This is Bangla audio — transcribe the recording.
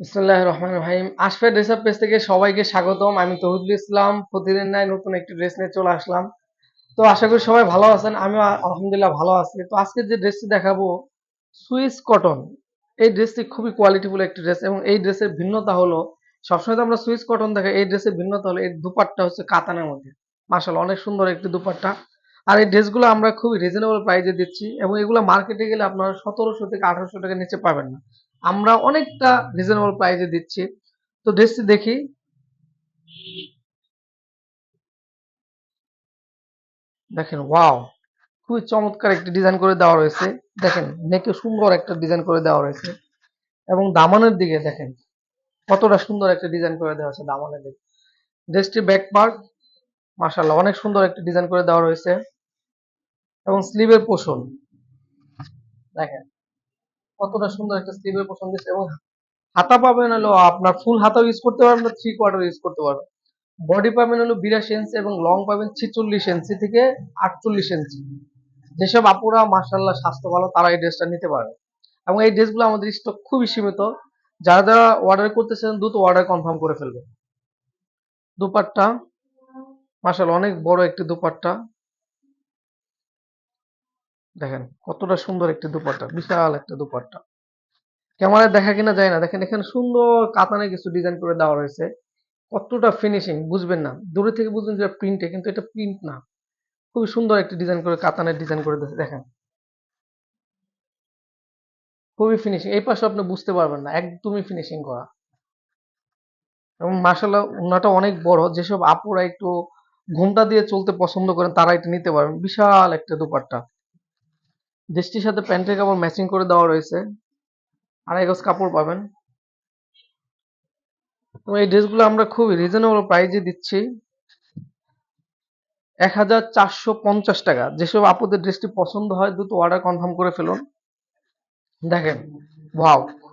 বিসমিল্লাহির রহমানির রহিম। আশফাক ড্রেস আপ পেজ থেকে সবাইকে স্বাগতম। আমি তৌহিদুল ইসলাম। প্রতিদিন নাই নতুন একটি ড্রেস নিয়ে চলে আসলাম। তো আশা করি সবাই ভালো আছেন। আমিও আলহামদুলিল্লাহ ভালো আছি। তো আজকে যে ড্রেসটি দেখাবো সুইস কটন। এই ড্রেসটি খুবই কোয়ালিটিফুল একটি ড্রেস এবং এই ড্রেসের ভিন্নতা হলো সবসময় তো আমরা সুইস কটন দেখাই, এই ড্রেসের ভিন্নতা হলো এর দুপাট্টা হচ্ছে কাতানের মধ্যে। মাশাআল্লাহ অনেক সুন্দর একটি দুপাট্টা। আর এই ড্রেসগুলো আমরা খুবই রিজনেবল প্রাইসে দিচ্ছি এবং এগুলো মার্কেটে গেলে আপনারা 1700 থেকে 1800 টাকার নিচে পাবেন না। আমরা অনেকটা রিজনেবল প্রাইসে দিচ্ছি। তো ড্রেসটি দেখি। দেখেন, ওয়াও, খুবই চমৎকার একটি ডিজাইন করে দেওয়া রয়েছে। দেখেন নেকে সুন্দর একটা ডিজাইন করে দেওয়া রয়েছে এবং দামানের দিকে দেখেন কতটা সুন্দর একটা ডিজাইন করে দেওয়া আছে দামানের দিকে। ড্রেসটি ব্যাক পার্ট মাশাআল্লাহ অনেক সুন্দর একটা ডিজাইন করে দেওয়া রয়েছে এবং স্লিভের পোর্শন দেখেন কতটা সুন্দর একটা স্লিভের পোর্শন দিচ্ছে এবং হাতা পাবেন হলো আপনার ফুল হাতাও ইউজ করতে পারবেন, থ্রি কোয়ার্টার ইউজ করতে পারবেন। বডি পাবেন হলো 82 ইঞ্চি এবং লং পাবেন 46 ইঞ্চি থেকে 48 ইঞ্চি। যেসব আপুরা মাশাআল্লাহ স্বাস্থ্য ভালো তারা এই ড্রেসটা নিতে পারে এবং এই ড্রেসগুলো আমাদের স্টক খুবই সীমিত। যারা যারা অর্ডার করতেছেন দ্রুত অর্ডার কনফার্ম করে ফেলবে। দুপাট্টা মাশাআল্লাহ অনেক বড় একটি দুপাট্টা। দেখেন কতটা সুন্দর একটি দুপাট্টা, বিশাল একটা দুপাট্টা। ক্যামেরায় দেখা কিনা যায় না, দেখেন এখানে সুন্দর কাতানে কিছু ডিজাইন করে দেওয়া রয়েছে। কতটা ফিনিশিং বুঝবেন না, দূরে থেকে বুঝবেন যে প্রিন্টে, কিন্তু এটা প্রিন্ট না। খুবই সুন্দর একটি ডিজাইন করে কাতানের ডিজাইন করে দিয়েছে দেখেন। খুবই ফিনিশিং, এই পাশে আপনি বুঝতে পারবেন না, একদমই ফিনিশিং করা। এবং মাশাআল্লাহ ওড়নাটা অনেক বড়, যেসব আপুরা একটু ঘোমটা দিয়ে চলতে পছন্দ করেন তারা এটা নিতে পারবেন। বিশাল একটা দুপাট্টা। ড্রেসটির সাথে প্যান্টের কাপড় ম্যাচিং করে দেওয়া রয়েছে, 2.5 গজ কাপড় পাবেন। তো এই ড্রেসগুলো আমরা খুবই রিজনেবল প্রাইসে দিচ্ছি, 1450 টাকা। যেসব আপুদের ড্রেসটি পছন্দ হয় দ্রুত অর্ডার কনফার্ম করে ফেলুন। দেখেন, ওয়াও,